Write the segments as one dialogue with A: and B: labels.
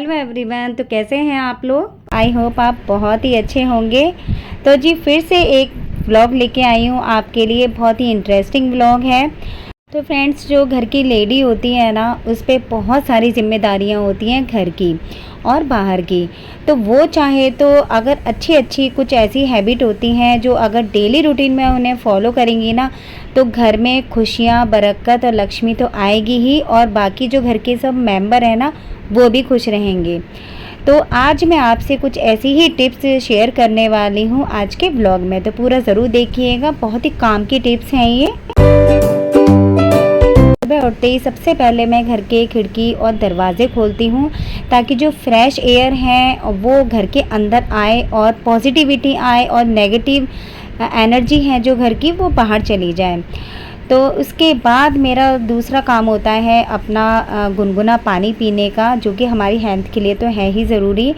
A: Hello everyone, तो कैसे हैं आप लोग। आई होप आप बहुत ही अच्छे होंगे। तो जी फिर से एक व्लॉग लेके आई हूँ आपके लिए। बहुत ही इंटरेस्टिंग व्लॉग है। तो फ्रेंड्स, जो घर की लेडी होती है ना, उस पर बहुत सारी जिम्मेदारियाँ होती हैं, घर की और बाहर की। तो वो चाहे तो अगर अच्छी अच्छी कुछ ऐसी हैबिट होती हैं जो अगर डेली रूटीन में उन्हें फॉलो करेंगी ना, तो घर में खुशियाँ, बरकत और लक्ष्मी तो आएगी ही, और बाकी जो घर के सब मेंबर हैं ना, वो भी खुश रहेंगे। तो आज मैं आपसे कुछ ऐसी ही टिप्स शेयर करने वाली हूँ आज के ब्लॉग में। तो पूरा ज़रूर देखिएगा, बहुत ही काम की टिप्स हैं ये। सुबह उठते ही सबसे पहले मैं घर के खिड़की और दरवाज़े खोलती हूँ, ताकि जो फ्रेश एयर है वो घर के अंदर आए और पॉजिटिविटी आए, और नेगेटिव एनर्जी है जो घर की, वो बाहर चली जाए। तो उसके बाद मेरा दूसरा काम होता है अपना गुनगुना पानी पीने का, जो कि हमारी हेल्थ के लिए तो है ही ज़रूरी।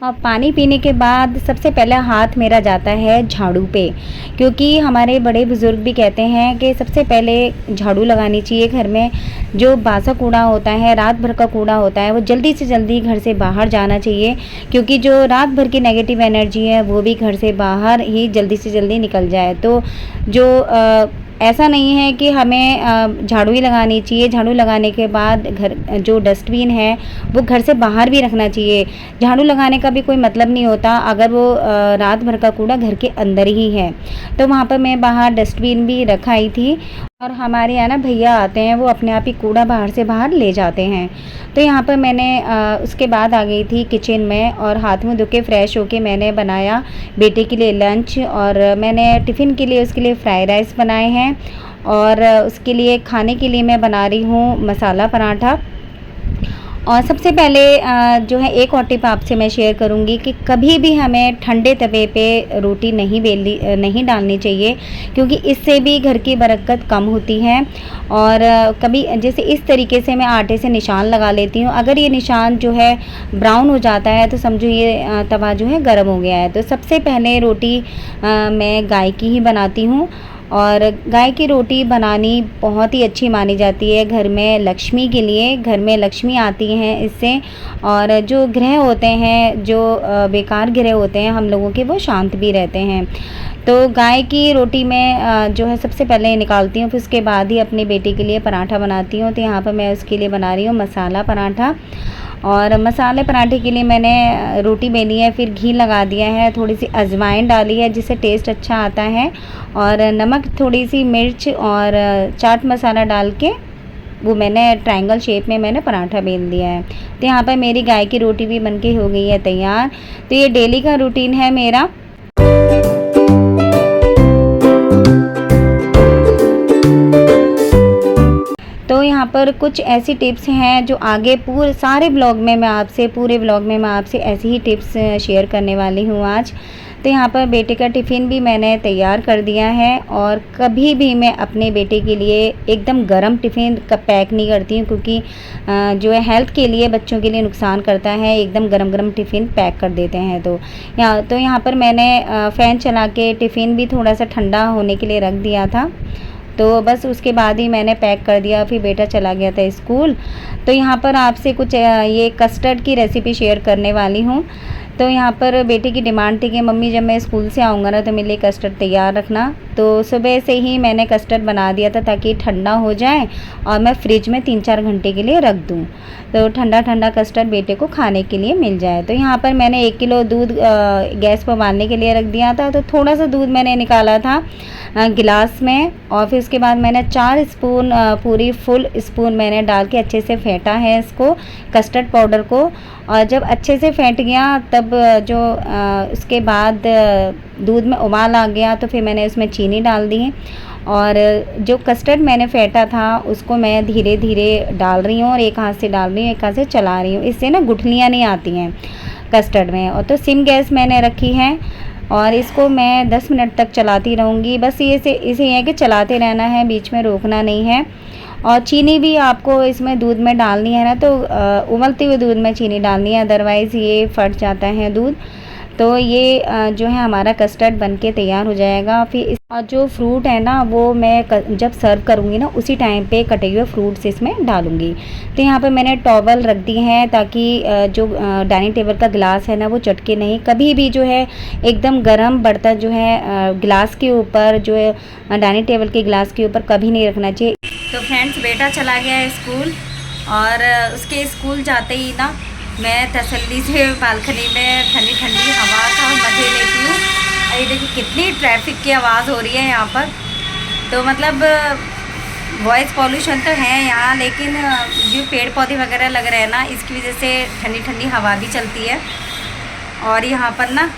A: और पानी पीने के बाद सबसे पहले हाथ मेरा जाता है झाड़ू पे, क्योंकि हमारे बड़े बुज़ुर्ग भी कहते हैं कि सबसे पहले झाड़ू लगानी चाहिए घर में। जो बासा कूड़ा होता है, रात भर का कूड़ा होता है, वो जल्दी से जल्दी घर से बाहर जाना चाहिए, क्योंकि जो रात भर की नेगेटिव एनर्जी है वो भी घर से बाहर ही जल्दी से जल्दी निकल जाए। तो जो ऐसा नहीं है कि हमें झाड़ू ही लगानी चाहिए। झाड़ू लगाने के बाद घर जो डस्टबिन है वो घर से बाहर भी रखना चाहिए। झाड़ू लगाने का भी कोई मतलब नहीं होता अगर वो रात भर का कूड़ा घर के अंदर ही है। तो वहाँ पर मैं बाहर डस्टबिन भी रखाई थी, और हमारे यहाँ ना भैया आते हैं, वो अपने आप ही कूड़ा बाहर से बाहर ले जाते हैं। तो यहाँ पर मैंने उसके बाद आ गई थी किचन में, और हाथ मुँह धो के फ्रेश होके मैंने बनाया बेटे के लिए लंच, और मैंने टिफ़िन के लिए उसके लिए फ्राई राइस बनाए हैं, और उसके लिए खाने के लिए मैं बना रही हूँ मसाला पराठा। और सबसे पहले जो है एक और टिप आपसे मैं शेयर करूंगी कि कभी भी हमें ठंडे तवे पे रोटी नहीं डालनी चाहिए, क्योंकि इससे भी घर की बरकत कम होती है। और कभी जैसे इस तरीके से मैं आटे से निशान लगा लेती हूँ। अगर ये निशान जो है ब्राउन हो जाता है तो समझो ये तवा जो है गर्म हो गया है। तो सबसे पहले रोटी मैं गाय की ही बनाती हूँ, और गाय की रोटी बनानी बहुत ही अच्छी मानी जाती है घर में लक्ष्मी के लिए। घर में लक्ष्मी आती हैं इससे, और जो ग्रह होते हैं, जो बेकार ग्रह होते हैं हम लोगों के, वो शांत भी रहते हैं। तो गाय की रोटी में जो है सबसे पहले निकालती हूँ, फिर उसके बाद ही अपने बेटे के लिए पराठा बनाती हूँ। तो यहाँ पर मैं उसके लिए बना रही हूँ मसाला पराठा। और मसाले पराठे के लिए मैंने रोटी बेली है, फिर घी लगा दिया है, थोड़ी सी अजवाइन डाली है जिससे टेस्ट अच्छा आता है, और नमक, थोड़ी सी मिर्च और चाट मसाला डाल के वो मैंने ट्रायंगल शेप में मैंने पराठा बेल दिया है। तो यहाँ पर मेरी गाय की रोटी भी बनके हो गई है तैयार। तो ये डेली का रूटीन है मेरा। तो यहाँ पर कुछ ऐसी टिप्स हैं जो आगे पूरे व्लॉग में मैं आपसे ऐसी ही टिप्स शेयर करने वाली हूँ आज। तो यहाँ पर बेटे का टिफ़िन भी मैंने तैयार कर दिया है, और कभी भी मैं अपने बेटे के लिए एकदम गरम टिफ़िन का पैक नहीं करती हूँ, क्योंकि जो है हेल्थ के लिए, बच्चों के लिए नुकसान करता है। एकदम गरम गरम टिफ़िन पैक कर देते हैं। तो यहाँ पर मैंने फ़ैन चला के टिफ़िन भी थोड़ा सा ठंडा होने के लिए रख दिया था। तो बस उसके बाद ही मैंने पैक कर दिया, फिर बेटा चला गया था स्कूल। तो यहाँ पर आपसे कुछ ये कस्टर्ड की रेसिपी शेयर करने वाली हूँ। तो यहाँ पर बेटे की डिमांड थी कि मम्मी जब मैं स्कूल से आऊँगा ना तो मेरे लिए कस्टर्ड तैयार रखना। तो सुबह से ही मैंने कस्टर्ड बना दिया था, ताकि ठंडा हो जाए और मैं फ्रिज में 3-4 घंटे के लिए रख दूँ, तो ठंडा ठंडा कस्टर्ड बेटे को खाने के लिए मिल जाए। तो यहाँ पर मैंने 1 किलो दूध गैस पर उबालने के लिए रख दिया था। तो थोड़ा सा दूध मैंने निकाला था गिलास में, और फिर उसके बाद मैंने 4 स्पून पूरी फुल स्पून मैंने डाल के अच्छे से फेंटा है इसको, कस्टर्ड पाउडर को। और जब अच्छे से फेंट गया तब जो उसके बाद दूध में उबाल आ गया, तो फिर मैंने उसमें चीनी डाल दी, और जो कस्टर्ड मैंने फेंटा था उसको मैं धीरे धीरे डाल रही हूँ, और एक हाथ से डाल रही हूँ, एक हाथ से चला रही हूँ। इससे ना गुठलियाँ नहीं आती हैं कस्टर्ड में। और तो सिम गैस मैंने रखी है, और इसको मैं 10 मिनट तक चलाती रहूँगी। बस इसे है कि चलाते रहना है, बीच में रोकना नहीं है। और चीनी भी आपको इसमें दूध में डालनी है ना, तो उबलते हुए दूध में चीनी डालनी है, अदरवाइज़ ये फट जाता है दूध। तो ये जो है हमारा कस्टर्ड बनके तैयार हो जाएगा। फिर इस और जो फ्रूट है ना वो मैं जब सर्व करूँगी ना उसी टाइम पे कटे हुए फ्रूट्स इसमें डालूँगी। तो यहाँ पे मैंने टॉवल रख दी हैं ताकि जो डाइनिंग टेबल का गिलास है ना वो चटके नहीं। कभी भी जो है एकदम गर्म बर्तन जो है गिलास के ऊपर जो है डाइनिंग टेबल के गिलास के ऊपर कभी नहीं रखना चाहिए। तो फ्रेंड्स बेटा चला गया है स्कूल और उसके स्कूल जाते ही ना मैं तसल्ली से बालकनी में ठंडी ठंडी हवा का मज़े लेती हूँ। ये देखिए कितनी ट्रैफिक की आवाज़ हो रही है यहाँ पर। तो मतलब वॉइस पॉल्यूशन तो है यहाँ, लेकिन जो पेड़ पौधे वगैरह लग रहे हैं ना इसकी वजह से ठंडी ठंडी हवा भी चलती है। और यहाँ पर ना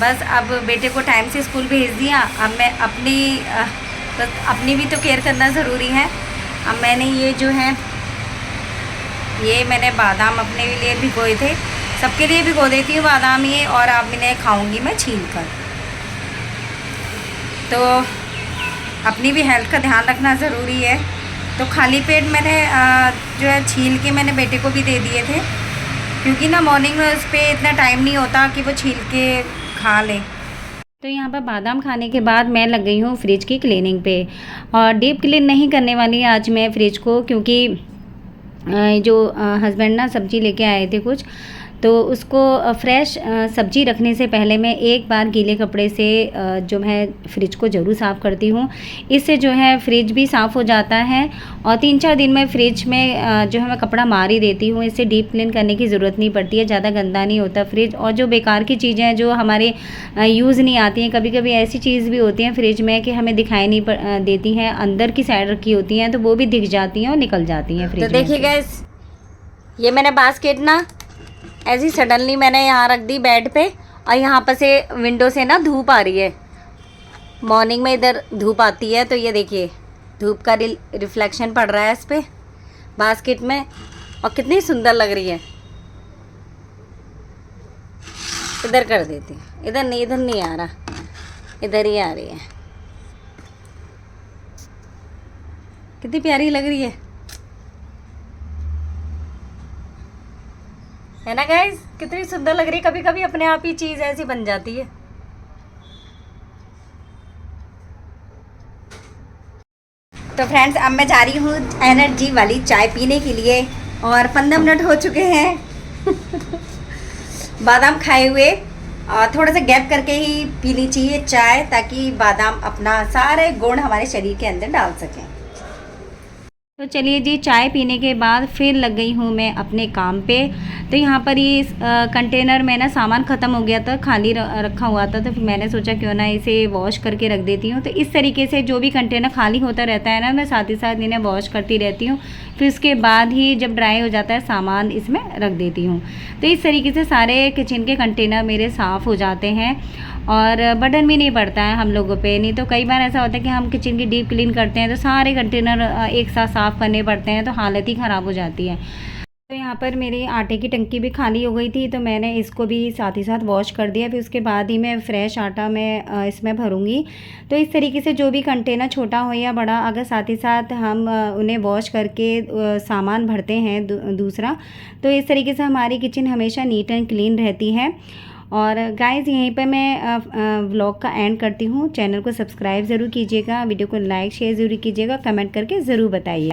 A: बस अब बेटे को टाइम से स्कूल भेज दिया। अब मैं अपनी भी तो केयर करना ज़रूरी है। अब मैंने ये जो है ये मैंने बादाम अपने लिए भिगोए थे, सबके लिए भिगो देती हूँ बादाम ये, और अब इन्हें खाऊंगी मैं छील कर। तो अपनी भी हेल्थ का ध्यान रखना ज़रूरी है। तो खाली पेट मैंने जो है छील के मैंने बेटे को भी दे दिए थे, क्योंकि ना मॉर्निंग में उस पर इतना टाइम नहीं होता कि वो छील के खा ले। तो यहाँ पर बादाम खाने के बाद मैं लग गई हूँ फ्रिज की क्लीनिंग पे। और डीप क्लीन नहीं करने वाली आज मैं फ्रिज को, क्योंकि जो हस्बैंड ना सब्ज़ी लेके आए थे कुछ, तो उसको फ्रेश सब्ज़ी रखने से पहले मैं एक बार गीले कपड़े से जो है फ्रिज को ज़रूर साफ़ करती हूँ। इससे जो है फ्रिज भी साफ़ हो जाता है और 3-4 दिन में फ्रिज में जो है मैं कपड़ा मार ही देती हूँ। इससे डीप क्लीन करने की ज़रूरत नहीं पड़ती है, ज़्यादा गंदा नहीं होता फ्रिज। और जो बेकार की चीज़ें हैं जो हमारे यूज़ नहीं आती हैं, कभी कभी ऐसी चीज़ भी होती हैं फ्रिज में कि हमें दिखाई नहीं देती हैं, अंदर की साइड रखी होती हैं, तो वो भी दिख जाती हैं और निकल जाती हैं फ्रिज। तो देखिए गाइस, ये मैंने बास्केट ना ऐसी सडनली मैंने यहाँ रख दी बेड पे, और यहाँ पर से विंडो से ना धूप आ रही है। मॉर्निंग में इधर धूप आती है, तो ये देखिए धूप का रिफ्लेक्शन पड़ रहा है इस पे बास्केट में, और कितनी सुंदर लग रही है। इधर कर देती हूँ, इधर नहीं आ रहा, इधर ही आ रही है। कितनी प्यारी लग रही है ना गाइस, कितनी सुंदर लग रही है। कभी कभी अपने आप ही चीज़ ऐसी बन जाती है। तो फ्रेंड्स अब मैं जा रही हूँ एनर्जी वाली चाय पीने के लिए, और 15 मिनट हो चुके हैं बादाम खाए हुए। और थोड़ा सा गैप करके ही पीनी चाहिए चाय, ताकि बादाम अपना सारे गुण हमारे शरीर के अंदर डाल सकें। तो चलिए जी, चाय पीने के बाद फिर लग गई हूँ मैं अपने काम पे। तो यहाँ पर ये कंटेनर में ना सामान ख़त्म हो गया था, खाली रखा हुआ था, तो फिर मैंने सोचा क्यों ना इसे वॉश करके रख देती हूँ। तो इस तरीके से जो भी कंटेनर खाली होता रहता है ना, मैं साथ ही साथ इन्हें वॉश करती रहती हूँ। फिर उसके बाद ही जब ड्राई हो जाता है सामान इसमें रख देती हूँ। तो इस तरीके से सारे किचन के कंटेनर मेरे साफ़ हो जाते हैं और बर्डन भी नहीं पड़ता है हम लोगों पे। नहीं तो कई बार ऐसा होता है कि हम किचन की डीप क्लीन करते हैं तो सारे कंटेनर एक साथ साफ़ करने पड़ते हैं, तो हालत ही ख़राब हो जाती है। तो यहाँ पर मेरी आटे की टंकी भी खाली हो गई थी, तो मैंने इसको भी साथ ही साथ वॉश कर दिया। फिर उसके बाद ही मैं फ्रेश आटा मैं इसमें भरूँगी। तो इस तरीके से जो भी कंटेनर छोटा हो या बड़ा, अगर साथ ही साथ हम उन्हें वॉश करके सामान भरते हैं दूसरा, तो इस तरीके से हमारी किचन हमेशा नीट एंड क्लीन रहती है। और गाइज़ यहीं पे मैं व्लॉग का एंड करती हूँ। चैनल को सब्सक्राइब ज़रूर कीजिएगा, वीडियो को लाइक शेयर ज़रूर कीजिएगा, कमेंट करके ज़रूर बताइए।